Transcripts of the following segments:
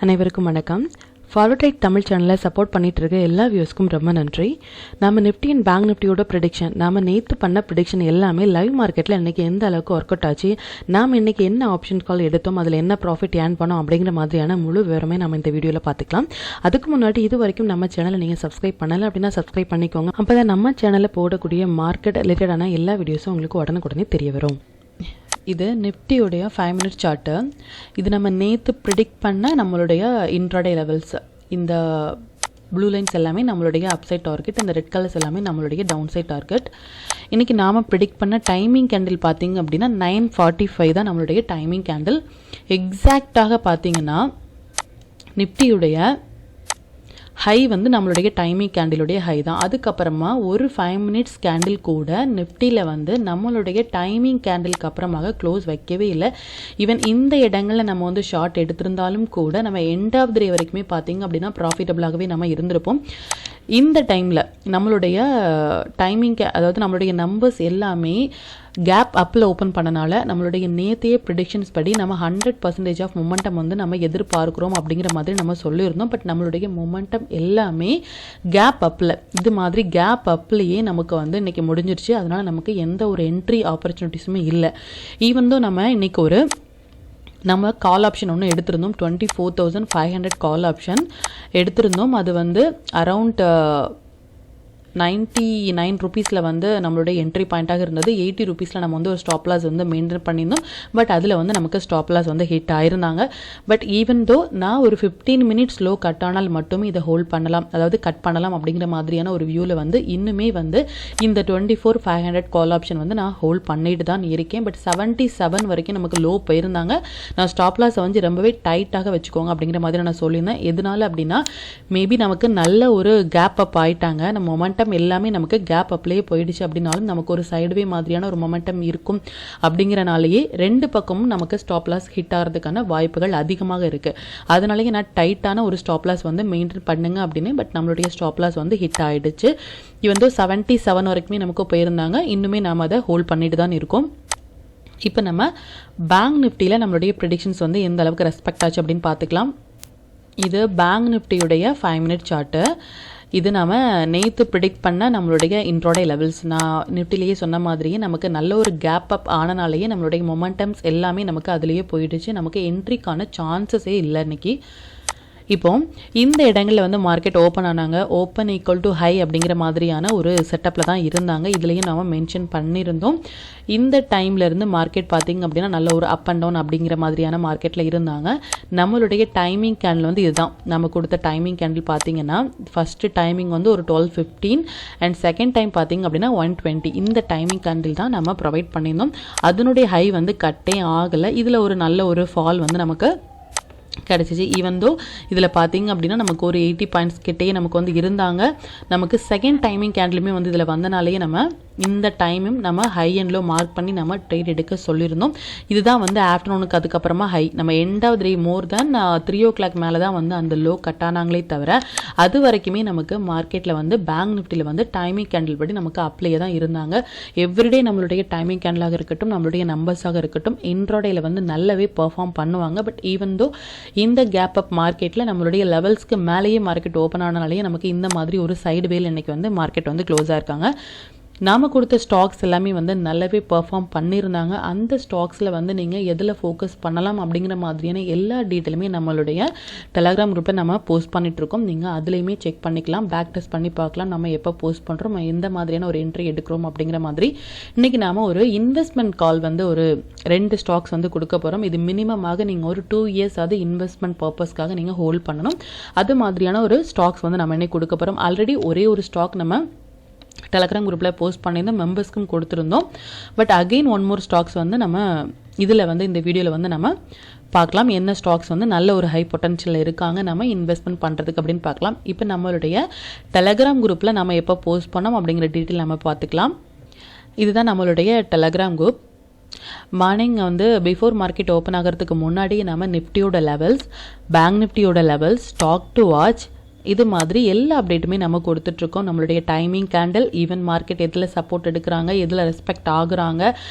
அனைவருக்கும் வணக்கம். Forward right Tamil சேனலை சப்போர்ட் பண்ணிட்டு இருக்க எல்லா வியூஸ்க்கும் ரொம்ப நன்றி. நம்ம நிஃப்டி அண்ட் பேங்க் நிஃப்டியோட ப்ரெடிக்ஷன், நாம நேற்று பண்ண ப்ரெடிக்ஷன் எல்லாமே லைவ் மார்க்கெட்டில் இன்றைக்கி எந்த அளவுக்கு ஒர்க் அவுட் ஆச்சு, நாம் இன்றைக்கி என்ன ஆப்ஷன் கால் எடுத்தோம், அதில் என்ன ப்ராஃபிட் ஏர்ன் பண்ணோம் அப்படிங்கிற மாதிரியான முழு விவரமே நம்ம இந்த வீடியோவில் பார்த்துக்கலாம். அதுக்கு முன்னாடி இது வரைக்கும் நம்ம சேனலை நீங்கள் சப்ஸ்கிரைப் பண்ணலை அப்படின்னா சப்ஸ்கிரைப் பண்ணிக்கோங்க. அப்போ தான் நம்ம சேனலில் போடக்கூடிய மார்க்கெட் ரிலேட்டடான எல்லா வீடியோஸும் உங்களுக்கு உடனுக்குடனே தெரிய வரும். இது நிஃப்டியோடைய 5 மினிட் சார்ட்டு. இது நம்ம நேற்று ப்ரிடிக்ட் பண்ண நம்மளுடைய இன்ட்ராடே லெவல்ஸ். இந்த ப்ளூ லைன்ஸ் எல்லாமே நம்மளுடைய அப்சைட் டார்கெட், இந்த ரெட் கலர்ஸ் எல்லாமே நம்மளுடைய டவுன் சைட் டார்கெட். இன்றைக்கி நாம் ப்ரிடிக்ட் பண்ண டைமிங் கேண்டில் பார்த்திங்க அப்படின்னா 9:45 தான் நம்மளுடைய டைமிங் கேண்டில். எக்ஸாக்டாக பார்த்திங்கன்னா நிஃப்டியுடைய ஹை வந்து நம்மளுடைய டைமிங் கேண்டிலுடைய ஹை தான். அதுக்கப்புறமா ஒரு 5 மினிட்ஸ் கேண்டில் கூட நிஃப்டியில் வந்து நம்மளுடைய டைமிங் கேண்டிலுக்கு அப்புறமாக க்ளோஸ் வைக்கவே இல்லை. ஈவன் இந்த இடங்களில் நம்ம வந்து ஷார்ட் எடுத்திருந்தாலும் கூட நம்ம எண்ட் ஆஃப் த டே வரைக்குமே பார்த்திங்க அப்படின்னா ப்ராஃபிட்டபிளாகவே நம்ம இருந்திருப்போம். இந்த டைமில் நம்மளுடைய டைமிங் அதாவது நம்மளுடைய நம்பர்ஸ் எல்லாமே கேப் அப்பில் ஓப்பன் பண்ணனால நம்மளுடைய நேத்தைய ப்ரிடிக்ஷன்ஸ் படி நம்ம 100% ஆஃப் மொமெண்டம் வந்து நம்ம எதிர்பார்க்குறோம் அப்படிங்கிற மாதிரி நம்ம சொல்லியிருந்தோம். பட் நம்மளுடைய மொமெண்டம் எல்லாமே கேப் அப்பில், இது மாதிரி கேப் அப்லேயே நமக்கு வந்து இன்றைக்கி முடிஞ்சிருச்சு. அதனால் நமக்கு எந்த ஒரு என்ட்ரி ஆப்பர்ச்சுனிட்டிஸுமே இல்லை. ஈவன் தோ நம்ம இன்றைக்கி நம்ம கால் ஆப்ஷன் ஒன்று எடுத்திருந்தோம், 24,500 கால் ஆப்ஷன் எடுத்திருந்தோம். அது வந்து அரவுண்ட் 99 ருபீஸில் வந்து நம்மளுடைய என்ட்ரி பாயிண்ட்டாக இருந்தது. 80 ருபீஸில் நம்ம வந்து ஒரு ஸ்டாப் லாஸ் வந்து மெயின்டைன் பண்ணியிருந்தோம். பட் அதில் வந்து நமக்கு ஸ்டாப் லாஸ் வந்து ஹிட் ஆயிருந்தாங்க. பட் ஈவன் தோ நான் ஒரு 15 மினிட்ஸ் லோ கட் ஆனால் மட்டுமே இதை ஹோல்ட் பண்ணலாம், அதாவது கட் பண்ணலாம் அப்படிங்கிற மாதிரியான ஒரு வியூவில் வந்து இன்னுமே வந்து இந்த 24,500 கால் ஆப்ஷன் வந்து நான் ஹோல்ட் பண்ணிட்டு தான் இருக்கேன். பட் 77 வரைக்கும் நமக்கு லோ போயிருந்தாங்க. நான் ஸ்டாப் லாஸை வந்து ரொம்பவே டைட்டாக வச்சுக்கோங்க அப்படிங்கிற மாதிரி நான் சொல்லியிருந்தேன். எதனால அப்படின்னா மேபி நமக்கு நல்ல ஒரு கேப் அப் ஆயிட்டாங்க. நம்ம மொமெண்டம் எல்லாமே நமக்கு கேப் அப்லேயே போயிடுச்சு அப்படின்னாலும் நமக்கு ஒரு சைடுவே மாதிரியான ஒரு மொமெண்டம் இருக்கும். அப்படிங்கிறனாலேயே ரெண்டு பக்கமும் நமக்கு ஸ்டாப் லாஸ் ஹிட் ஆகிறதுக்கான வாய்ப்புகள் அதிகமாக இருக்குது. அதனாலேயே நான் டைட்டான ஒரு ஸ்டாப் லாஸ் வந்து மெயின்டைன் பண்ணுங்க அப்படின்னு. பட் நம்மளுடைய ஸ்டாப் லாஸ் வந்து ஹிட் ஆகிடுச்சு. இது வந்து 77 வரைக்குமே நமக்கு போயிருந்தாங்க. இன்னுமே நாம் அதை ஹோல்ட் பண்ணிட்டு தான் இருக்கோம். இப்போ நம்ம பேங்க் நிஃப்டியில் நம்மளுடைய ப்ரெடிக்ஷன்ஸ் வந்து எந்த அளவுக்கு ரெஸ்பெக்ட் ஆச்சு அப்படின்னு பார்த்துக்கலாம். இது பேங்க் நிஃப்டியுடைய 5 மினிட் சார்ட்டு. இது நம்ம நேற்று ப்ரிடிக்ட் பண்ண நம்மளுடைய இன்ட்ராடே லெவல்ஸ். நான் நிஃப்டிலேயே சொன்ன மாதிரியே நமக்கு நல்ல ஒரு கேப் அப் ஆனனாலேயே நம்மளுடைய மொமெண்டம்ஸ் எல்லாமே நமக்கு அதுலேயே போயிடுச்சு. நமக்கு என்ட்ரிக்கான சான்சஸே இல்லை இன்னைக்கு. இப்போ இந்த இடங்களில் வந்து மார்க்கெட் ஓப்பன் ஆனாங்க. ஓப்பன் ஈக்குவல் டு ஹை அப்படிங்கிற மாதிரியான ஒரு செட்டப்பில் தான் இருந்தாங்க. இதுலேயும் நாம் மென்ஷன் பண்ணியிருந்தோம். இந்த டைமில் இருந்து மார்க்கெட் பார்த்திங்க அப்படின்னா நல்ல ஒரு அப் அண்ட் டவுன் அப்படிங்கிற மாதிரியான மார்க்கெட்டில் இருந்தாங்க. நம்மளுடைய டைமிங் கேண்டில் வந்து இதுதான் நம்ம கொடுத்த டைமிங் கேண்டில். பார்த்திங்கன்னா ஃபஸ்ட்டு டைமிங் வந்து ஒரு 12:15 அண்ட் செகண்ட் டைம் பார்த்திங்க அப்படின்னா 1:20. இந்த டைமிங் கேண்டில் தான் நம்ம ப்ரொவைட் பண்ணியிருந்தோம். அதனுடைய ஹை வந்து கட்டே ஆகலை. இதில் ஒரு நல்ல ஒரு ஃபால் வந்து நமக்கு கிடச்சிச்சு. ஈவன் தோ இதில் பார்த்திங்க அப்படின்னா நமக்கு ஒரு 80 பாயிண்ட்ஸ் கிட்டே நமக்கு வந்து இருந்தாங்க. நமக்கு செகண்ட் டைமிங் கேண்டிலுமே வந்து இதில் வந்தனாலேயே நம்ம இந்த டைமும் நம்ம ஹை அண்ட் லோ மார்க் பண்ணி நம்ம ட்ரேட் எடுக்க சொல்லியிருந்தோம். இதுதான் வந்து ஆஃப்டர்நூனுக்கு அதுக்கப்புறமா ஹை. நம்ம end of the day more than 3 o'clock மேலே தான் வந்து அந்த லோ கட் ஆனாங்களே தவிர அது வரைக்குமே நமக்கு மார்க்கெட்டில் வந்து பேங்க் நிஃப்டியில் வந்து டைமிங் கேண்டில் படி நமக்கு அப்ளையே தான் இருந்தாங்க. எவ்ரிடே நம்மளுடைய டைமிங் கேண்டிலாக இருக்கட்டும், நம்மளுடைய நம்பர்ஸாக இருக்கட்டும், இன்ட்ராடேயில் வந்து நல்லாவே பெர்ஃபார்ம் பண்ணுவாங்க. பட் ஈவன் தோ இந்த கேப் அப் மார்க்கெட்டில் நம்மளுடைய லெவல்ஸ்க்கு மேலேயே மார்க்கெட் ஓப்பன் ஆனாலேயே நமக்கு இந்த மாதிரி ஒரு சைடு வேல் இன்றைக்கி வந்து மார்க்கெட் வந்து க்ளோஸ் ஆயிருக்காங்க. நாம் கொடுத்த ஸ்டாக்ஸ் எல்லாமே வந்து நல்லாவே பெர்ஃபார்ம் பண்ணியிருந்தாங்க. அந்த ஸ்டாக்ஸில் வந்து நீங்கள் எதில் ஃபோக்கஸ் பண்ணலாம் அப்படிங்கிற மாதிரியான எல்லா டீட்டெயிலுமே நம்மளுடைய டெலகிராம் குரூப்பில் நம்ம போஸ்ட் பண்ணிகிட்ருக்கோம். நீங்கள் அதுலேயுமே செக் பண்ணிக்கலாம், பேக் டெஸ்ட் பண்ணி பார்க்கலாம். நம்ம எப்போ போஸ்ட் பண்ணுறோம், எந்த மாதிரியான ஒரு என்ட்ரி எடுக்கிறோம் அப்படிங்கிற மாதிரி. இன்றைக்கி நாம் ஒரு இன்வெஸ்ட்மெண்ட் கால் வந்து ஒரு 2 ஸ்டாக்ஸ் வந்து கொடுக்க போகிறோம். இது மினிமமாக நீங்கள் ஒரு 2 இயர்ஸ் அது இன்வெஸ்ட்மெண்ட் பர்பஸ்க்காக நீங்கள் ஹோல்ட் பண்ணணும். அது மாதிரியான ஒரு ஸ்டாக்ஸ் வந்து நம்ம இன்னைக்கு கொடுக்க போகிறோம். ஆல்ரெடி ஒரே ஒரு ஸ்டாக் நம்ம டெலகிராம் குரூப்பில் போஸ்ட் பண்ணியிருந்தோம், மெம்பர்ஸ்க்கும் கொடுத்துருந்தோம். பட் அகெயின் 1 more ஸ்டாக்ஸ் வந்து நம்ம இதில் வந்து இந்த வீடியோவில் வந்து நம்ம பார்க்கலாம். என்ன ஸ்டாக்ஸ் வந்து நல்ல ஒரு ஹை பொட்டன்ஷியல் இருக்காங்க நம்ம இன்வெஸ்ட்மெண்ட் பண்ணுறதுக்கு அப்படின்னு பார்க்கலாம். இப்போ நம்மளுடைய டெலகிராம் குரூப்பில் நம்ம எப்போ போஸ்ட் பண்ணோம் அப்படிங்கிற டீட்டெயில் நம்ம பார்த்துக்கலாம். இதுதான் நம்மளுடைய டெலகிராம் குரூப். மார்னிங் வந்து பிஃபோர் மார்க்கெட் ஓப்பன் ஆகிறதுக்கு முன்னாடியே நம்ம நிஃப்டியோட லெவல்ஸ், பேங்க் நிஃப்டியோட லெவல்ஸ், ஸ்டாக் டு வாட்ச், இது மாதிரி எல்லா அப்டேட்டுமே நம்ம கொடுத்துட்ருக்கோம். நம்மளுடைய டைமிங் கேண்டில், ஈவன் மார்க்கெட் எதில் சப்போர்ட் எடுக்கிறாங்க, எதில் ரெஸ்பெக்ட் ஆகுறாங்க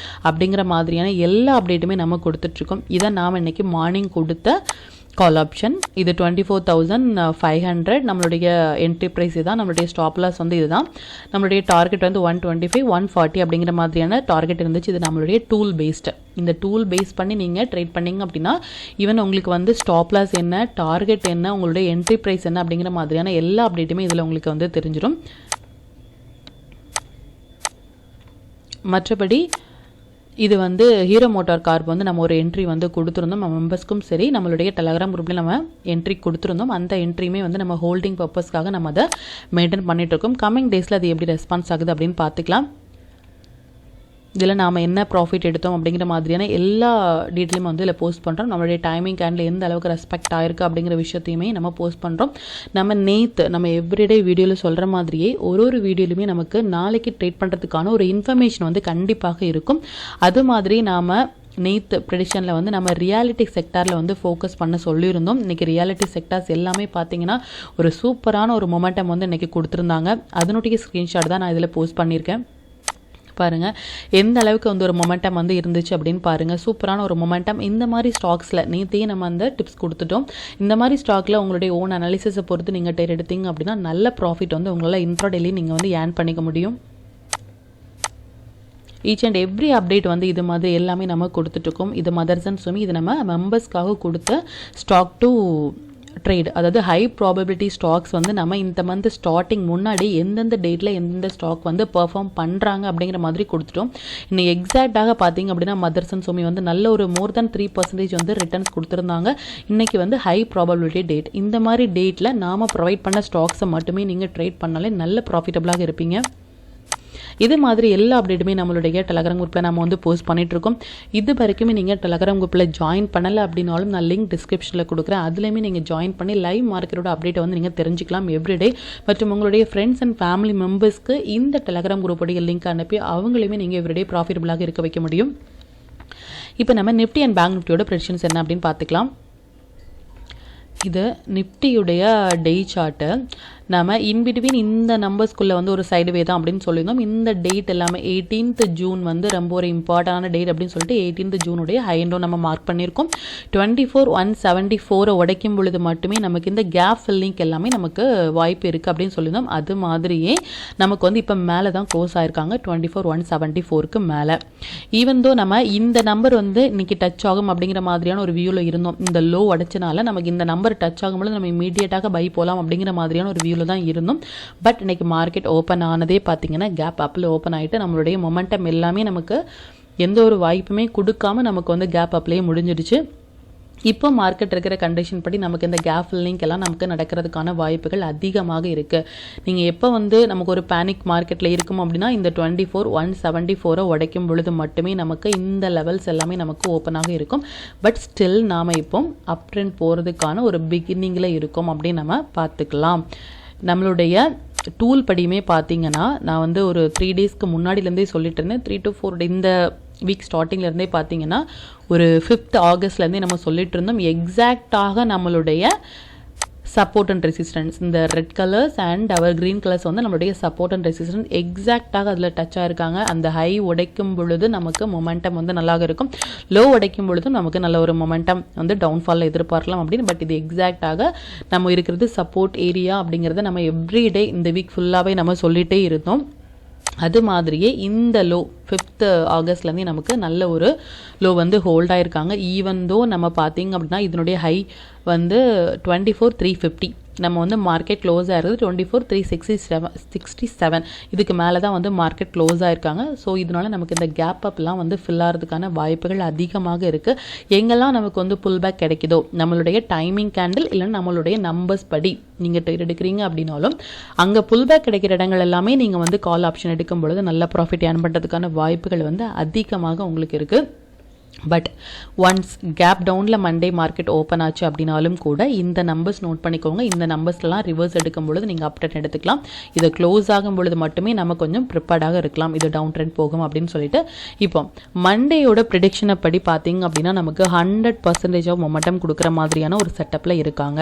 அப்படிங்கிற மாதிரியான எல்லா அப்டேட்டுமே நம்ம கொடுத்துட்ருக்கோம். இதை நாம் இன்றைக்கி மார்னிங் கொடுத்த கால் ஆப்ஷன். இது 24,500 நம்மளுடைய என்ட்ரி ப்ரைஸ் இதுதான். நம்மளுடைய ஸ்டாப் லாஸ் வந்து இதுதான். நம்மளுடைய டார்கெட் வந்து 125 140 அப்படிங்கிற மாதிரியான டார்கெட் இருந்துச்சு. இது நம்மளுடைய டூல் பேஸ்டு. இந்த டூல் பேஸ் பண்ணி நீங்கள் ட்ரேட் பண்ணிங்க அப்படின்னா ஈவன் உங்களுக்கு வந்து ஸ்டாப் லாஸ் என்ன, டார்கெட் என்ன, உங்களுடைய என்ட்ரி ப்ரைஸ் என்ன அப்படிங்கிற மாதிரியான எல்லா அப்டேட்டுமே இதில் உங்களுக்கு வந்து தெரிஞ்சிடும். மற்றபடி இது வந்து ஹீரோ மோட்டார் கார்ப் வந்து நம்ம ஒரு என்ட்ரி வந்து கொடுத்துருந்தோம். நம்ம மெம்பர்ஸ்க்கும் சரி நம்மளுடைய டெலகிராம் குரூப்பில் நம்ம என்ட்ரி கொடுத்துருந்தோம். அந்த என்ட்ரியுமே வந்து நம்ம ஹோல்டிங் பர்பஸ்க்காக நம்ம அதை மெயின்டைன் பண்ணிட்டு இருக்கோம். கமிங் டேஸில் அது எப்படி ரெஸ்பான்ஸ் ஆகுது அப்படின்னு பார்த்துக்கலாம். இதில் நாம் என்ன ப்ராஃபிட் எடுத்தோம் அப்படிங்கிற மாதிரியான எல்லா டீட்டெயிலும் வந்து இதில் போஸ்ட் பண்ணுறோம். நம்மளுடைய டைமிங் கேண்டில் எந்த அளவுக்கு ரெஸ்பெக்ட் ஆயிருக்கு அப்படிங்கிற விஷயத்தையுமே நம்ம போஸ்ட் பண்ணுறோம். நம்ம எவ்ரிடே வீடியோவில் சொல்கிற மாதிரியே ஒரு வீடியோலையுமே நமக்கு நாளைக்கு ட்ரேட் பண்ணுறதுக்கான ஒரு இன்ஃபர்மேஷன் வந்து கண்டிப்பாக இருக்கும். அது மாதிரி நாம் நேத்து ப்ரெடிஷனில் வந்து நம்ம ரியாலிட்டி செக்டாரில் வந்து ஃபோக்கஸ் பண்ண சொல்லியிருந்தோம். இன்றைக்கி ரியாலிட்டி செக்டார்ஸ் எல்லாமே பார்த்தீங்கன்னா ஒரு சூப்பரான ஒரு மொமெண்டம் வந்து இன்றைக்கி கொடுத்துருந்தாங்க. அதனுடைய ஸ்க்ரீன்ஷாட் தான் நான் இதில் போஸ்ட் பண்ணியிருக்கேன். பாருங்கள் எந்த அளவுக்கு வந்து ஒரு மொமெண்டம் வந்து இருந்துச்சு அப்படின்னு பாருங்கள். சூப்பரான ஒரு மொமெண்டம். இந்த மாதிரி ஸ்டாக்ஸில் நேற்றையே நம்ம அந்த டிப்ஸ் கொடுத்துட்டோம். இந்த மாதிரி ஸ்டாக்கில் உங்களுடைய ஓன் அனாலிசிஸை பொறுத்து நீங்கள் ட்ரேட் எடுத்தீங்க அப்படின்னா நல்ல ப்ராஃபிட் வந்து உங்களால் இன்ட்ராடேலி நீங்கள் வந்து ஏர்ன் பண்ணிக்க முடியும். ஈச் அண்ட் எவ்ரி அப்டேட் வந்து இது மாதிரி எல்லாமே நம்ம கொடுத்துட்ருக்கோம். இது மதர்ஸ் அண்ட் சுமி, இது நம்ம மெம்பர்ஸ்க்காக கொடுத்த ஸ்டாக் டு ட்ரேட், அதாவது ஹை ப்ராபபிலிட்டி ஸ்டாக்ஸ் வந்து நம்ம இந்த மந்த் ஸ்டார்டிங் முன்னாடி எந்தெந்த டேட்டில் எந்தெந்த ஸ்டாக் வந்து பெர்ஃபார்ம் பண்ணுறாங்க அப்படிங்கிற மாதிரி கொடுத்துட்டோம். இன்னும் எக்ஸாக்டாக பார்த்தீங்க அப்படின்னா மதர்ஸ் அண்ட் சுமி வந்து நல்ல ஒரு மோர் தென் 3% வந்து ரிட்டர்ன்ஸ் கொடுத்துருந்தாங்க. இன்றைக்கி வந்து ஹை ப்ராபபிலிட்டி டேட். இந்த மாதிரி டேட்டில் நாம் ப்ரொவைட் பண்ண ஸ்டாக்ஸை மட்டுமே நீங்கள் ட்ரேட் பண்ணாலே நல்ல ப்ராஃபிட்டபுளாக இருப்பீங்க. இது மாதிரி எல்லா அப்டேட்டுமே நம்மளுடைய டெலகிராம் குரூப்பில் நம்ம வந்து போஸ்ட் பண்ணிகிட்ருக்கோம். இது வரைக்குமே நீங்கள் டெலகிராம் குரூப்பில் ஜாயின் பண்ணலை அப்படின்னாலும் நான் லிங்க் டிஸ்கிரிப்ஷனில் கொடுக்குறேன். அதுலேயுமே நீங்கள் ஜாயின் பண்ணி லைவ் மார்க்கெட்டோட அப்டேட்டை வந்து நீங்கள் தெரிஞ்சுக்கலாம் எவ்ரிடே. மற்றும் உங்களுடைய ஃப்ரெண்ட்ஸ் அண்ட் ஃபேமிலி மெம்பர்ஸ்க்கு இந்த டெலகிராம் குரூப்போடைய லிங்க் அனுப்பி அவங்களையுமே நீங்கள் எவ்ரிடே ப்ராஃபிட்டபுளாக இருக்க வைக்க முடியும். இப்போ நம்ம நிஃப்டி அண்ட் பேங்க் நிஃப்டியோட ப்ரெடிக்ஷன்ஸ் என்ன அப்படின்னு பார்த்துக்கலாம். இது நிஃப்டியுடைய டே சார்ட்டு. நம்ம இன்பிட்வீன் இந்த நம்பர்ஸ்குள்ளே வந்து ஒரு சைடுவே தான் அப்படின்னு சொல்லியிருந்தோம். இந்த டேட் எல்லாமே 18th ஜூன் வந்து ரொம்ப ஒரு இம்பார்ட்டண்டான டேட் அப்படின்னு சொல்லிட்டு 18th ஜூனுடைய ஹை அண்டோ நம்ம மார்க் பண்ணியிருக்கோம். 24,174 உடைக்கும் பொழுது மட்டுமே நமக்கு இந்த கேப் ஃபில்லிங் எல்லாமே நமக்கு வாய்ப்பு இருக்குது அப்படின்னு சொல்லியிருந்தோம். அது மாதிரியே நமக்கு வந்து இப்போ மேலே தான் க்ளோஸ் ஆயிருக்காங்க 24,174க்கு மேலே. ஈவன் தோ நம்ம இந்த நம்பர் வந்து இன்னைக்கு டச் ஆகும் அப்படிங்கிற மாதிரியான ஒரு வியூவில் இருந்தோம். இந்த லோ உடைச்சனால நமக்கு இந்த நம்பர் டச் ஆகும்போது நம்ம இமீடியட்டாக பை போகலாம் அப்படிங்கிற மாதிரியான ஒரு வியூவில் தான் இருந்தோம். பட் இன்னைக்கு மார்க்கெட் ஓப்பன் ஆனதே பார்த்தீங்கன்னா கேப் அப்பில் ஓப்பன் ஆகிட்டு நம்மளுடைய மொமெண்டம் எல்லாமே நமக்கு எந்த ஒரு வாய்ப்புமே கொடுக்காம நமக்கு வந்து கேப் அப்லேயே முடிஞ்சிடுச்சு. இப்போ மார்க்கெட் இருக்கிற கண்டிஷன் படி நமக்கு இந்த கேப் ஃபில்லிங் எல்லாம் நமக்கு நடக்கிறதுக்கான வாய்ப்புகள் அதிகமாக இருக்குது. நீங்கள் எப்போ வந்து நமக்கு ஒரு பேனிக் மார்க்கெட்டில் இருக்கும் அப்படின்னா இந்த 24,174 உடைக்கும் பொழுது மட்டுமே நமக்கு இந்த லெவல்ஸ் எல்லாமே நமக்கு ஓப்பனாக இருக்கும். பட் ஸ்டில் நாம் இப்போ அப் ட்ரெண்ட் போகிறதுக்கான ஒரு பிகினிங்கில் இருக்கும் அப்படின்னு நம்ம பார்த்துக்கலாம். நம்மளுடைய டூல் படியுமே பார்த்தீங்கன்னா நான் வந்து ஒரு 3 டேஸ்க்கு முன்னாடிலேருந்தே சொல்லிட்டு இருந்தேன். 3 to 4 டே இந்த வீக் ஸ்டார்டிங்லேருந்தே பார்த்தீங்கன்னா ஒரு 5th ஆகஸ்ட்லேருந்தே நம்ம சொல்லிட்டு இருந்தோம். எக்ஸாக்டாக நம்மளுடைய சப்போர்ட் அண்ட் ரெசிஸ்டன்ஸ் இந்த ரெட் கலர்ஸ் அண்ட் அவர் க்ரீன் கலர்ஸ் வந்து நம்மளுடைய சப்போர்ட் அண்ட் ரெசிஸ்டன்ஸ் எக்ஸாக்டாக அதில் டச் ஆகிருக்காங்க. அந்த ஹை உடைக்கும் பொழுது நமக்கு மொமெண்டம் வந்து நல்லா இருக்கும். லோ உடைக்கும் பொழுதும் நமக்கு நல்ல ஒரு மொமெண்டம் வந்து டவுன்ஃபாலில் எதிர்பார்க்கலாம் அப்படின்னு. பட் இது எக்ஸாக்டாக நம்ம இருக்கிறது சப்போர்ட் ஏரியா அப்படிங்கிறத நம்ம எவ்ரிடே இந்த வீக் ஃபுல்லாகவே நம்ம சொல்லிகிட்டே இருந்தோம். அது மாதிரியே இந்த லோ 5th ஆகஸ்ட்லேருந்தே நமக்கு நல்ல ஒரு லோ வந்து ஹோல்ட் ஆகிருக்காங்க. ஈவன் தோ நம்ம பார்த்தீங்க அப்படின்னா இதனுடைய ஹை வந்து 24,350 நம்ம வந்து மார்க்கெட் க்ளோஸ் ஆகிறது 24,367 இதுக்கு மேலே தான் வந்து மார்க்கெட் க்ளோஸ் ஆகிருக்காங்க. ஸோ இதனால நமக்கு இந்த கேப் அப்லாம் வந்து ஃபில் ஆகிறதுக்கான வாய்ப்புகள் அதிகமாக இருக்குது. எங்கெல்லாம் நமக்கு வந்து புல் பேக் கிடைக்குதோ நம்மளுடைய டைமிங் கேண்டில் இல்லைன்னா நம்மளுடைய நம்பர்ஸ் படி நீங்கள் ட்ரேட் எடுக்கிறீங்க அப்படின்னாலும் அங்கே புல் பேக் கிடைக்கிற இடங்கள் எல்லாமே நீங்கள் வந்து கால் ஆப்ஷன் எடுக்கும் பொழுது நல்ல ப்ராஃபிட் ஏர்ன் பண்ணுறதுக்கான வாய்ப்புகள் வந்து அதிகமாக உங்களுக்கு இருக்குது. பட் ஒன்ஸ் கேப் டவுனில் மண்டே மார்க்கெட் ஓப்பன் ஆச்சு அப்படின்னாலும் கூட இந்த நம்பர்ஸ் நோட் பண்ணிக்கோங்க. இந்த நம்பர்ஸ்லாம் ரிவர்ஸ் எடுக்கும் பொழுது நீங்கள் அப் ட்ரெண்ட் எடுத்துக்கலாம். இதை க்ளோஸ் ஆகும் பொழுது மட்டுமே நம்ம கொஞ்சம் ப்ரிப்பேர்டாக இருக்கலாம் இது டவுன் ட்ரெண்ட் போகும் அப்படின்னு சொல்லிட்டு. இப்போ மண்டேயோட ப்ரிடிக்ஷனை படி பார்த்தீங்க அப்படின்னா நமக்கு 100% ஆஃப் மொமெண்டம் கொடுக்குற மாதிரியான ஒரு செட்டப்பில் இருக்காங்க.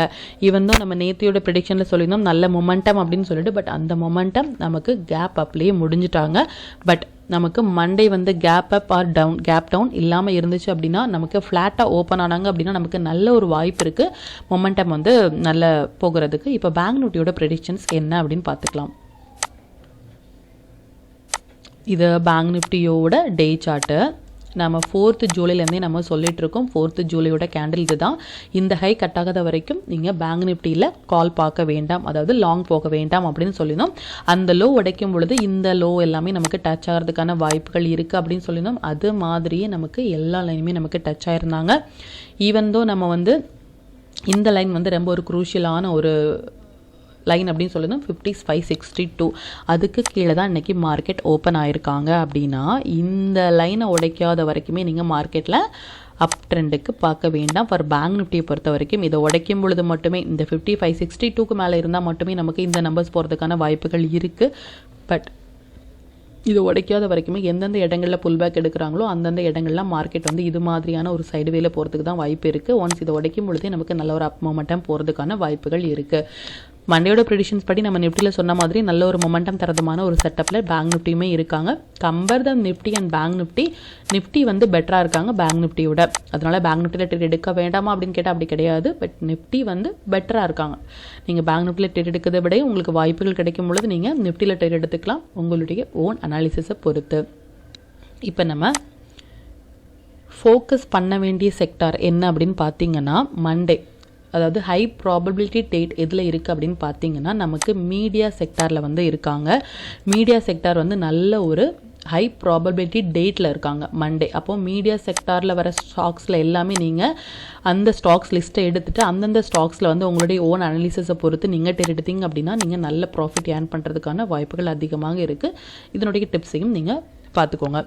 ஈவன் தான் நம்ம நேத்தியோட ப்ரிடிக்ஷனில் சொல்லியிருந்தோம் நல்ல மொமெண்டம் அப்படின்னு சொல்லிட்டு. பட் அந்த மொமெண்டம் நமக்கு கேப் அப்லேயே முடிஞ்சிட்டாங்க. பட் நமக்கு மண்டே வந்து gap up or down gap down இல்லாமல் இருந்துச்சு அப்படின்னா நமக்கு ஃப்ளாட்டாக ஓப்பன் ஆனாங்க அப்படின்னா நமக்கு நல்ல ஒரு வாய்ப்பு இருக்குது மொமெண்டம் வந்து நல்ல போகிறதுக்கு. இப்போ பேங்க் நிஃப்டியோட ப்ரெடிக்ஷன்ஸ் என்ன அப்படின்னு பார்த்துக்கலாம். இது பேங்க் நிஃப்டியோட டே சார்ட்டு. நம்ம 4th ஜூலைலேருந்தே நம்ம சொல்லிட்டு இருக்கோம். 4th ஜூலையோட கேண்டில் இது தான். இந்த ஹை கட் ஆகாத வரைக்கும் நீங்கள் பேங்க் நிஃப்டியில் கால் பார்க்க வேண்டாம், அதாவது லாங் போக வேண்டாம் அப்படின்னு சொல்லியிருந்தோம். அந்த லோ உடைக்கும் பொழுது இந்த லோ எல்லாமே நமக்கு டச் ஆகிறதுக்கான வாய்ப்புகள் இருக்குது அப்படின்னு சொல்லியிருந்தோம். அது மாதிரியே நமக்கு எல்லா லைனுமே நமக்கு டச் ஆயிருந்தாங்க. ஈவன் தோ நம்ம வந்து இந்த லைன் வந்து ரொம்ப ஒரு குரூஷியலான ஒரு லைன் அப்படின்னு சொல்லியிருந்தோம் 5562. அதுக்கு கீழே தான் இன்றைக்கி மார்க்கெட் ஓப்பன் ஆகிருக்காங்க. அப்படின்னா இந்த லைனை உடைக்காத வரைக்குமே நீங்கள் மார்க்கெட்டில் அப் ட்ரெண்டுக்கு பார்க்க வேண்டாம். ஃபார் பேங்க் நிஃப்டியை பொறுத்த வரைக்கும் இதை உடைக்கும் பொழுது மட்டுமே இந்த 5562க்கு மேலே இருந்தால் மட்டுமே நமக்கு இந்த நம்பர்ஸ் போகிறதுக்கான வாய்ப்புகள் இருக்குது. பட் இது உடைக்காத வரைக்குமே எந்தெந்த இடங்களில் புல் பேக் எடுக்கிறாங்களோ அந்தந்த இடங்கள்லாம் மார்க்கெட் வந்து இது மாதிரியான ஒரு சைடு வேல போகிறதுக்கு தான் வாய்ப்பு இருக்குது. ஒன்ஸ் இதை உடைக்கும் பொழுதே நமக்கு நல்ல ஒரு அப் மொமெண்டம் போகிறதுக்கான வாய்ப்புகள் இருக்குது. மண்டேயோட ப்ரெடிஷன்ஸ் படி நம்ம நிஃப்டியில் சொன்ன மாதிரி நல்ல ஒரு மொமெண்டம் தரதுமான ஒரு செட்டப்பில் பேங்க் நிஃப்டியுமே இருக்காங்க. Compare the Nifty and bank Nifty வந்து பெட்டராக இருக்காங்க பேங்க் நிஃப்டியோட. அதனால் பேங்க் நிஃப்டியில் ட்ரேட் எடுக்க வேண்டாமா அப்படின்னு கேட்டால் அப்படி கிடையாது. பட் நிஃப்டி வந்து பெட்டராக இருக்காங்க. நீங்கள் பேங்க் நிஃப்டியில் ட்ரேட் எடுக்கிறத விட உங்களுக்கு வாய்ப்புகள் கிடைக்கும் பொழுது நீங்கள் நிஃப்டியில் ட்ரேட் எடுத்துக்கலாம் உங்களுடைய ஓன் அனாலிசிஸை பொறுத்து. இப்போ நம்ம ஃபோக்கஸ் பண்ண வேண்டிய செக்டார் என்ன அப்படின்னு பார்த்தீங்கன்னா மண்டே, அதாவது ஹை ப்ராபபிலிட்டி டேட் எதில் இருக்குது அப்படின்னு பார்த்தீங்கன்னா நமக்கு மீடியா செக்டாரில் வந்து இருக்காங்க. மீடியா செக்டார் வந்து நல்ல ஒரு ஹை ப்ராபபிலிட்டி டேட்டில் இருக்காங்க மண்டே. அப்போது மீடியா செக்டாரில் வர ஸ்டாக்ஸில் எல்லாமே நீங்கள் அந்த ஸ்டாக்ஸ் லிஸ்ட்டை எடுத்துகிட்டு அந்தந்த ஸ்டாக்ஸில் வந்து உங்களுடைய ஓன் அனாலிசிஸை பொறுத்து நீங்கள் டேட் எடுத்தீங்க அப்படின்னா நீங்கள் நல்ல ப்ராஃபிட் ஏர்ன் பண்ணுறதுக்கான வாய்ப்புகள் அதிகமாக இருக்குது. இதனுடைய டிப்ஸையும் நீங்கள் பார்த்துக்கோங்க.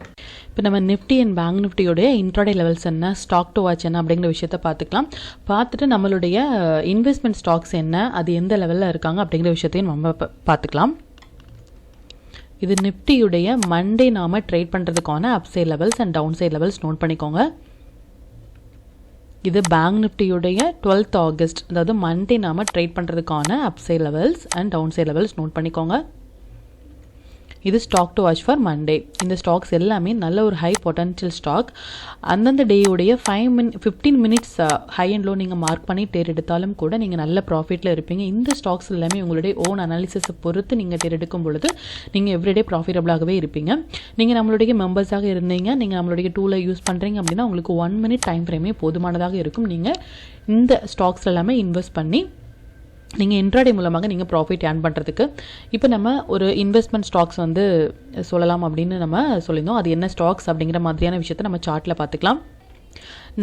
இப்போ நம்ம நிஃப்டி அண்ட் பேங்க் நிஃப்டியோடைய இன்ட்ராடே லெவல்ஸ் என்ன, ஸ்டாக் டு வாட்ச் என்ன அப்படிங்கிற விஷயத்தை பார்த்துக்கலாம். பார்த்துட்டு நம்மளுடைய இன்வெஸ்ட்மெண்ட் ஸ்டாக்ஸ் என்ன, அது எந்த லெவலில் இருக்காங்க அப்படிங்கிற விஷயத்தையும் நம்ம பார்த்துக்கலாம். இது நிஃப்டியுடைய மண்டே நாம ட்ரேட் பண்ணுறதுக்கான upside levels and downside levels note பண்ணிக்கோங்க. இது பேங்க் நிஃப்டியுடைய 12th ஆகஸ்ட், அதாவது மண்டே நாம ட்ரேட் பண்ணுறதுக்கான upside levels and downside levels note பண்ணிக்கோங்க. இது stock to watch for Monday. இந்த ஸ்டாக்ஸ் எல்லாமே நல்ல ஒரு ஹை பொட்டன்ஷியல் ஸ்டாக். அந்தந்த டேயுடைய 15 மினிட்ஸ் ஹை அண்ட் லோ நீங்கள் மார்க் பண்ணி டேர் எடுத்தாலும் கூட நீங்கள் நல்ல ப்ராஃபிட்டில் இருப்பீங்க. இந்த ஸ்டாக்ஸ் எல்லாமே உங்களுடைய ஓன் அனாலிசிஸை பொறுத்து நீங்கள் டேர் எடுக்கும் பொழுது நீங்கள் எவ்ரிடே ப்ராஃபிட்டபிளாகவே இருப்பீங்க. நீங்கள் நம்மளுடைய மெம்பர்ஸாக இருந்தீங்க, நீங்கள் நம்மளுடைய டூலை யூஸ் பண்ணுறீங்க அப்படின்னா உங்களுக்கு 1 மினிட் டைம் ஃப்ரேமே போதுமானதாக இருக்கும். நீங்கள் இந்த ஸ்டாக்ஸ் எல்லாமே இன்வெஸ்ட் பண்ணி நீங்கள் இன்ட்ராடே மூலமாக நீங்கள் ப்ராஃபிட் ஏர்ன் பண்ணுறதுக்கு. இப்போ நம்ம ஒரு இன்வெஸ்ட்மெண்ட் ஸ்டாக்ஸ் வந்து சொல்லலாம் அப்படின்னு நம்ம சொல்லியிருந்தோம். அது என்ன ஸ்டாக்ஸ் அப்படிங்கிற மாதிரியான விஷயத்தை நம்ம சார்ட்டில் பார்த்துக்கலாம்.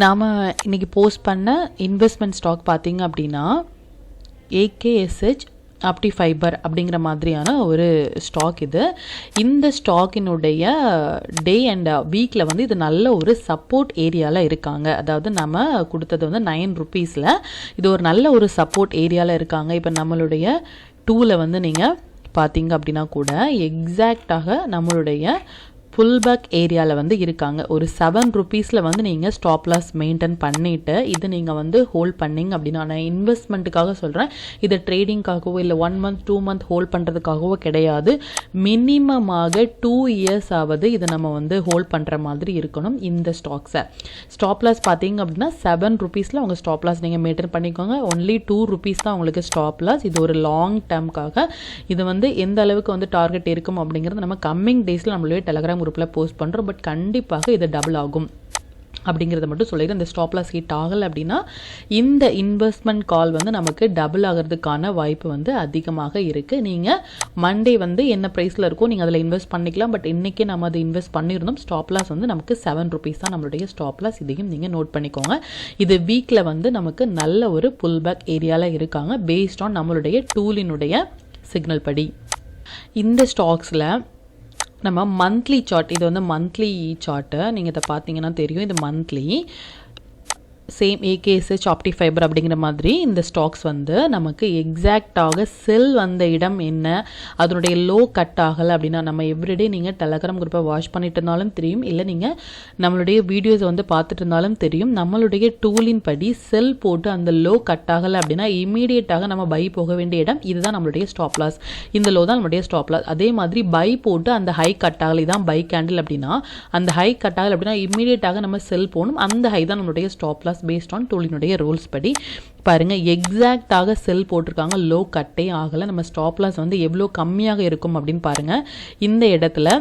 நாம் இன்றைக்கி போஸ்ட் பண்ண இன்வெஸ்ட்மெண்ட் ஸ்டாக் பார்த்தீங்க அப்படின்னா AKSH ஆப்டி ஃபைபர் அப்படிங்கிற மாதிரியான ஒரு ஸ்டாக். இந்த ஸ்டாக்கினுடைய டே அண்ட் வீக்கில் வந்து இது நல்ல ஒரு சப்போர்ட் ஏரியாவில் இருக்காங்க. அதாவது நம்ம கொடுத்தது வந்து 9 rupeesல இது ஒரு நல்ல ஒரு சப்போர்ட் ஏரியாவில் இருக்காங்க. இப்போ நம்மளுடைய டூவில் வந்து நீங்கள் பார்த்தீங்க அப்படின்னா கூட எக்ஸாக்டாக நம்மளுடைய புல் பேக் ஏரியாவில் வந்து இருக்காங்க. ஒரு 7 rupeesல வந்து நீங்கள் ஸ்டாப் லாஸ் மெயின்டைன் பண்ணிவிட்டு இது நீங்கள் வந்து ஹோல்ட் பண்ணிங்க அப்படின்னா, நான் இன்வெஸ்ட்மெண்ட்டுக்காக சொல்கிறேன், இதை ட்ரேடிங்காகவோ இல்லை 1 month 2 month ஹோல்ட் பண்ணுறதுக்காகவோ கிடையாது. மினிமமாக 2 years ஆவது இதை நம்ம வந்து ஹோல்ட் பண்ணுற மாதிரி இருக்கணும். இந்த ஸ்டாக்ஸை ஸ்டாப் லாஸ் பார்த்தீங்க அப்படின்னா 7 rupeesல உங்கள் ஸ்டாப் லாஸ் நீங்கள் மெயின்டைன் பண்ணிக்கோங்க. ஒன்லி 2 rupees தான் உங்களுக்கு ஸ்டாப் லாஸ். இது ஒரு லாங் டேர்முக்காக. இது வந்து எந்த அளவுக்கு வந்து டார்கெட் இருக்கும் அப்படிங்கிறது நம்ம கம்மிங் டேஸில் நம்மளுடைய டெலகிராம் குரூப்பில் போஸ்ட் பண்ணுறோம். பட் கண்டிப்பாக இது டபுள் ஆகும் அப்படிங்கிறத மட்டும் சொல்லிடுறேன். இந்த ஸ்டாப் லாஸ் ஹிட் ஆகலை அப்படின்னா இந்த இன்வெஸ்ட்மெண்ட் கால் வந்து நமக்கு டபுள் ஆகிறதுக்கான வாய்ப்பு வந்து அதிகமாக இருக்குது. நீங்கள் மண்டே வந்து என்ன ப்ரைஸில் இருக்கோ நீங்கள் அதில் இன்வெஸ்ட் பண்ணிக்கலாம். பட் இன்றைக்கி நம்ம அதை இன்வெஸ்ட் பண்ணியிருந்தோம். ஸ்டாப் லாஸ் வந்து நமக்கு 7 rupees தான் நம்மளுடைய ஸ்டாப் லாஸ். இதையும் நீங்கள் நோட் பண்ணிக்கோங்க. இது வீக்கில் வந்து நமக்கு நல்ல ஒரு புல் பேக் ஏரியாவில் இருக்காங்க பேஸ்ட் ஆன் நம்மளுடைய டூலினுடைய சிக்னல் படி. இந்த ஸ்டாக்ஸில் நம்ம மந்த்லி சார்ட், இது வந்து மந்த்லி சார்ட்டு, நீங்கள் இதை பார்த்தீங்கன்னா தெரியும். இது மந்த்லி சேம் AKSH ஆப்டி ஃபைபர் அப்படிங்கிற மாதிரி இந்த ஸ்டாக்ஸ் வந்து நமக்கு எக்ஸாக்டாக செல் வந்த இடம் என்ன, அதனுடைய லோ கட் ஆகலை அப்படின்னா நம்ம எவ்ரிடே நீங்கள் டெலகிராம் குரூப்பை வாட்ச் பண்ணிட்டு இருந்தாலும் தெரியும், இல்லை நீங்கள் நம்மளுடைய வீடியோஸை வந்து பார்த்துட்டு இருந்தாலும் தெரியும். நம்மளுடைய டூலின் படி செல் போட்டு அந்த லோ கட் ஆகலை அப்படின்னா இமீடியட்டாக நம்ம பை போக வேண்டிய இடம் இதுதான் நம்மளுடைய ஸ்டாப் லாஸ். இந்த லோ தான் நம்மளுடைய ஸ்டாப் லாஸ். அதே மாதிரி பை போட்டு அந்த ஹை கட் ஆகலை தான் பை கேண்டில் அப்படின்னா அந்த ஹை கட் ஆகலை அப்படின்னா இமீடியட்டாக நம்ம செல் போகணும். அந்த ஹை தான் நம்மளுடைய ஸ்டாப் லாஸ் பேஸ்ட் ஆன் டூலினுடைய ரூல்ஸ் படி. பாருங்க எக்ஸாக்டாக செல் போட்டிருக்காங்க, லோ கட்டே ஆகலை. நம்ம ஸ்டாப் லாஸ் வந்து எவ்வளோ கம்மியாக இருக்கும் அப்படின்னு பாருங்க. இந்த இடத்துல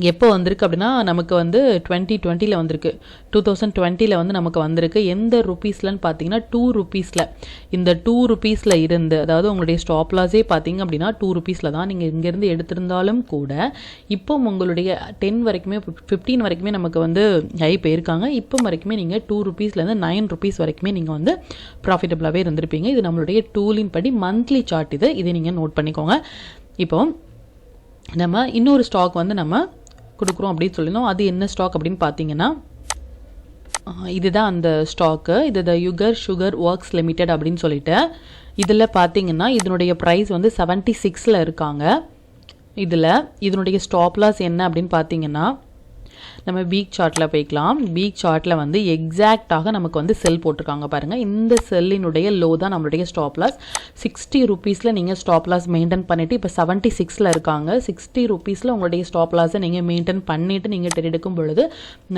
எப்போ வந்திருக்கு அப்படின்னா நமக்கு வந்து 2020 வந்திருக்கு, 2020 வந்து நமக்கு வந்திருக்கு. எந்த ருபீஸ்லன்னு பார்த்தீங்கன்னா 2 ரூபீஸில். இந்த 2 ரூபீஸில் இருந்து, அதாவது உங்களுடைய ஸ்டாப் லாஸே பார்த்தீங்க அப்படின்னா 2 ரூபீஸில் தான் நீங்கள் இங்கேருந்து எடுத்திருந்தாலும் கூட இப்போ உங்களுடைய 10 வரைக்குமே 15 வரைக்குமே நமக்கு வந்து ஹை போயிருக்காங்க. இப்போ வரைக்குமே நீங்கள் 2 ரூபீஸ்லேருந்து 9 ரூபீஸ் வரைக்குமே நீங்கள் வந்து ப்ராஃபிட்டபுளாகவே இருந்திருப்பீங்க. இது நம்மளுடைய டூலின் படி மந்த்லி சார்ட். இதை நீங்கள் நோட் பண்ணிக்கோங்க. இப்போ நம்ம இன்னொரு ஸ்டாக் வந்து நம்ம கொடுக்குறோம் அப்படின்னு சொல்லியிருந்தோம். அது என்ன ஸ்டாக் அப்படின்னு பார்த்தீங்கன்னா இதுதான் அந்த ஸ்டாக்கு. இது த யுகர் சுகர் ஒர்க்ஸ் லிமிடெட் அப்படின்னு சொல்லிட்டு இதில் பார்த்தீங்கன்னா இதனுடைய ப்ரைஸ் வந்து 76 இருக்காங்க. இதனுடைய ஸ்டாப் லாஸ் என்ன அப்படின்னு பார்த்தீங்கன்னா நம்ம வீக் சார்ட்டில் போய்க்கலாம். வீக் சார்ட்டில் வந்து எக்ஸாக்டாக நமக்கு வந்து செல் போட்டிருக்காங்க பாருங்கள். இந்த செல்லினுடைய லோ தான் நம்மளுடைய ஸ்டாப் லாஸ். 60 ரூபீஸில் நீங்கள் ஸ்டாப் லாஸ் மெயின்டைன் பண்ணிவிட்டு இப்போ 76 இருக்காங்க. 60 ரூபீஸில் உங்களுடைய ஸ்டாப் லாஸை நீங்கள் மெயின்டைன் பண்ணிவிட்டு நீங்கள் ட்ரேட் எடுக்கும் பொழுது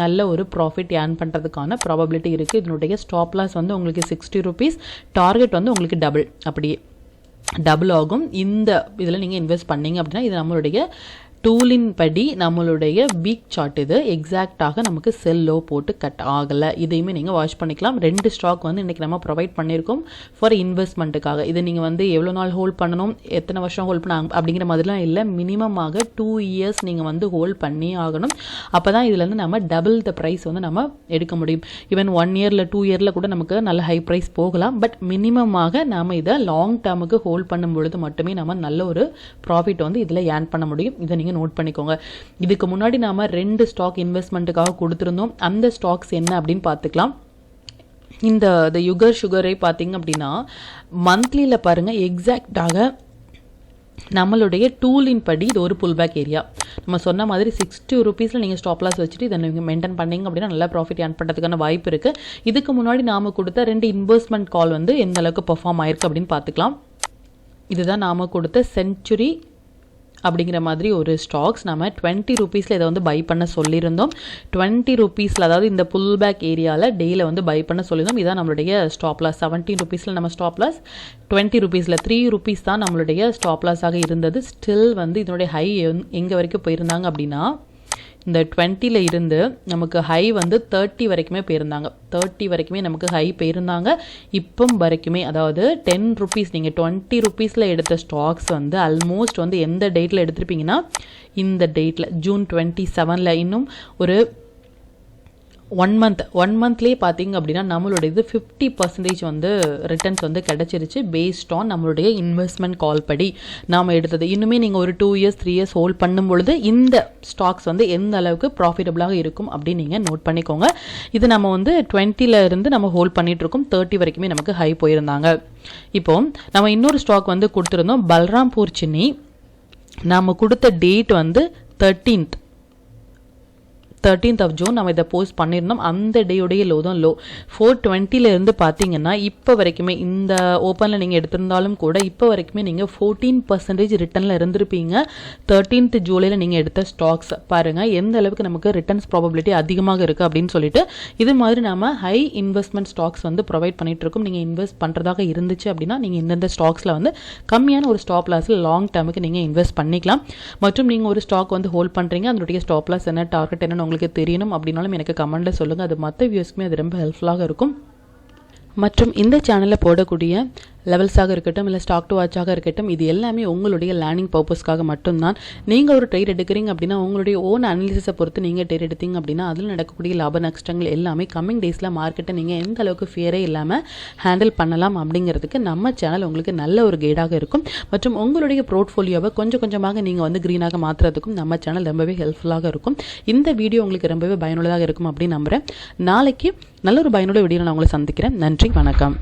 நல்ல ஒரு ப்ராஃபிட் ஏர்ன் பண்ணுறதுக்கான ப்ராபபிலிட்டி இருக்குது. இதனுடைய ஸ்டாப் லாஸ் வந்து உங்களுக்கு 60 ரூபீஸ், டார்கெட் வந்து உங்களுக்கு அப்படியே டபுள் ஆகும். இந்த இதில் நீங்கள் இன்வெஸ்ட் பண்ணீங்க அப்படின்னா இது நம்மளுடைய டூலின் படி நம்மளுடைய வீக் சார்ட். இது எக்ஸாக்டாக நமக்கு செல் லோ போட்டு கட் ஆகலை. இதையுமே நீங்கள் வாட்ச் பண்ணிக்கலாம். 2 ஸ்டாக் வந்து இன்றைக்கி நம்ம ப்ரொவைட் பண்ணியிருக்கோம் ஃபார் இன்வெஸ்ட்மெண்ட்டுக்காக. இதை நீங்கள் வந்து எவ்வளோ நாள் ஹோல்ட் பண்ணணும், எத்தனை வருஷம் ஹோல்ட் பண்ண அப்படிங்கிற மாதிரிலாம் இல்லை. மினிமமாக 2 இயர்ஸ் நீங்கள் வந்து ஹோல்ட் பண்ணி ஆகணும். அப்போ தான் இதுலேருந்து நம்ம டபுள் த ப்ரைஸ் வந்து நம்ம எடுக்க முடியும். ஈவன் 1 இயரில் 2 இயரில் கூட நமக்கு நல்ல ஹை ப்ரைஸ் போகலாம். பட் மினிமமாக நாம் இதை லாங் டேர்முக்கு ஹோல்ட் பண்ணும் பொழுது மட்டுமே நம்ம நல்ல ஒரு ப்ராஃபிட் வந்து இதில் ஏர்ன் பண்ண முடியும். இதை நீங்கள் நோட் பண்ணிக்கோங்க. இதுக்கு முன்னாடி நாம 2 ஸ்டாக் இன்வெஸ்ட்மெண்ட்டுக்காக கொடுத்திருந்தோம். அந்த ஸ்டாக்ஸ் என்ன அப்படின்னு பார்த்துக்கலாம். இந்த யுகர் சுகரை பார்த்தீங்க அப்படின்னா மந்த்லியில் பாருங்க எக்ஸாக்டாக நம்மளுடைய டூலின் படி இது ஒரு புல் பேக் ஏரியா. நம்ம சொன்ன மாதிரி 60 ரூபீஸில் நீங்கள் ஸ்டாப் லாஸ் வச்சுட்டு இதை நீங்கள் மெயின்டைன் பண்ணீங்க அப்படின்னா நல்லா ப்ராஃபிட் ஏர்ன் பண்ணுறதுக்கான வாய்ப்பு இருக்குது. இதுக்கு முன்னாடி நாம் கொடுத்த 2 இன்வெஸ்ட்மெண்ட் கால் வந்து எந்த அளவுக்கு பெர்ஃபார்ம் ஆயிருக்கு அப்படின்னு பார்த்துக்கலாம். இதுதான் நாம் கொடுத்த செஞ்சுரி அப்படிங்கிற மாதிரி ஒரு ஸ்டாக்ஸ். நம்ம 20 ரூபீஸில் இதை வந்து பை பண்ண சொல்லியிருந்தோம். 20 ரூபீஸில், அதாவது இந்த புல் பேக் ஏரியாவில் டேயில் வந்து பை பண்ண சொல்லியிருந்தோம். இதான் நம்மளுடைய ஸ்டாப் லாஸ். 17 ரூபீஸில் நம்ம ஸ்டாப் லாஸ், 20 ரூபீஸில் 3 ரூபீஸ் தான் நம்மளுடைய ஸ்டாப் லாஸாக இருந்தது. ஸ்டில் வந்து இதனுடைய ஹை எங்கே வரைக்கும் போயிருந்தாங்க அப்படின்னா இந்த 20ல் இருந்து நமக்கு ஹை வந்து 30 வரைக்குமே போயிருந்தாங்க. 30 வரைக்குமே நமக்கு ஹை போயிருந்தாங்க. இப்போ வரைக்குமே, அதாவது 10 ரூபீஸ் நீங்கள் 20 ரூபீஸில் எடுத்த ஸ்டாக்ஸ் வந்து ஆல்மோஸ்ட் வந்து எந்த டேட்டில் எடுத்திருப்பீங்கன்னா இந்த டேட்டில் ஜூன் 27 இன்னும் ஒரு 1 மந்த்லேயே பார்த்தீங்க அப்படின்னா நம்மளுடைய 50% வந்து ரிட்டர்ன்ஸ் வந்து கிடச்சிருச்சு பேஸ்ட் ஆன் நம்மளுடைய இன்வெஸ்ட்மெண்ட் கால் படி நாம் எடுத்தது. இன்னுமே நீங்கள் ஒரு 2 இயர்ஸ் 3 இயர்ஸ் ஹோல்ட் பண்ணும் பொழுது இந்த ஸ்டாக்ஸ் வந்து எந்த அளவுக்கு ப்ராஃபிட்டபுளாக இருக்கும் அப்படின்னு நீங்கள் நோட் பண்ணிக்கோங்க. இது நம்ம வந்து 20ல் இருந்து நம்ம ஹோல்ட் பண்ணிட்டு இருக்கோம். 30 வரைக்குமே நமக்கு ஹை போயிருந்தாங்க. இப்போ நம்ம இன்னொரு ஸ்டாக் வந்து கொடுத்துருந்தோம், பல்ராம்பூர் சின்னி. நாம் கொடுத்த டேட் வந்து 13th of June நம்ம இதை போஸ்ட் பண்ணியிருந்தோம். அந்த டேயுடைய லோ தான் லோ. 420 இருந்து பார்த்தீங்கன்னா இப்போ வரைக்குமே இந்த ஓப்பனில் நீங்கள் எடுத்திருந்தாலும் கூட இப்போ வரைக்குமே நீங்கள் 14% ரிட்டர்னில் இருந்திருப்பீங்க. 13th ஜூலையில் நீங்கள் எடுத்த ஸ்டாக்ஸ் பாருங்கள் எந்த அளவுக்கு நமக்கு ரிட்டர்ன்ஸ் ப்ராபபிலிட்டி அதிகமாக இருக்குது அப்படின்னு சொல்லிட்டு. இது மாதிரி நம்ம ஹை இன்வெஸ்ட்மெண்ட் ஸ்டாக்ஸ் வந்து ப்ரொவைட் பண்ணிட்டு இருக்கோம். நீங்கள் இன்வெஸ்ட் பண்ணுறதாக இருந்துச்சு அப்படின்னா நீங்கள் இந்தந்த ஸ்டாக்ஸில் வந்து கம்மியான ஒரு ஸ்டாப் லாஸில் லாங் டேர்முக்கு நீங்கள் இன்வெஸ்ட் பண்ணிக்கலாம். மற்றும் நீங்கள் ஒரு ஸ்டாக் வந்து ஹோல்ட் பண்ணுறீங்க, அதனுடைய ஸ்டாப் லாஸ் என்ன, டார்கெட் என்ன உங்களுக்கு தெரியணும் அப்படின்னாலும் எனக்கு கமெண்ட்ல சொல்லுங்கள். அது மற்ற வியூஸ்க்குமே அது ரொம்ப ஹெல்ப்ஃபுல்லாக இருக்கும். மற்றும் இந்த சேனலில் போடக்கூடிய லெவல்ஸாக இருக்கட்டும், இல்லை ஸ்டாக் டு வாட்சாக இருக்கட்டும், இது எல்லாமே உங்களுடைய லேர்னிங் பர்பஸ்க்காக மட்டும்தான். நீங்கள் ஒரு ட்ரேட் எடுக்கிறீங்க அப்படின்னா உங்களுடைய ஓன் அனாலிசிஸை பொறுத்து நீங்கள் ட்ரேட் எடுத்தீங்க அப்படின்னா அதில் நடக்கக்கூடிய லாப நஷ்டங்கள் எல்லாமே கம்மிங் டேஸில் மார்க்கெட்டை நீங்கள் எந்த அளவுக்கு ஃபியரே இல்லாமல் ஹேண்டில் பண்ணலாம் அப்படிங்கிறதுக்கு நம்ம சேனல் உங்களுக்கு நல்ல ஒரு கைடாக இருக்கும். மற்றும் உங்களுடைய போர்ட்ஃபோலியோவை கொஞ்சம் கொஞ்சமாக நீங்கள் வந்து க்ரீனாக மாற்றுறதுக்கும் நம்ம சேனல் ரொம்பவே ஹெல்ப்ஃபுல்லாக இருக்கும். இந்த வீடியோ உங்களுக்கு ரொம்பவே பயனுள்ளதாக இருக்கும் அப்படின்னு நம்புகிறேன். நாளைக்கு நல்ல ஒரு பயனுள்ள வீடியோ நான் உங்களை சந்திக்கிறேன். நன்றி, வணக்கம்.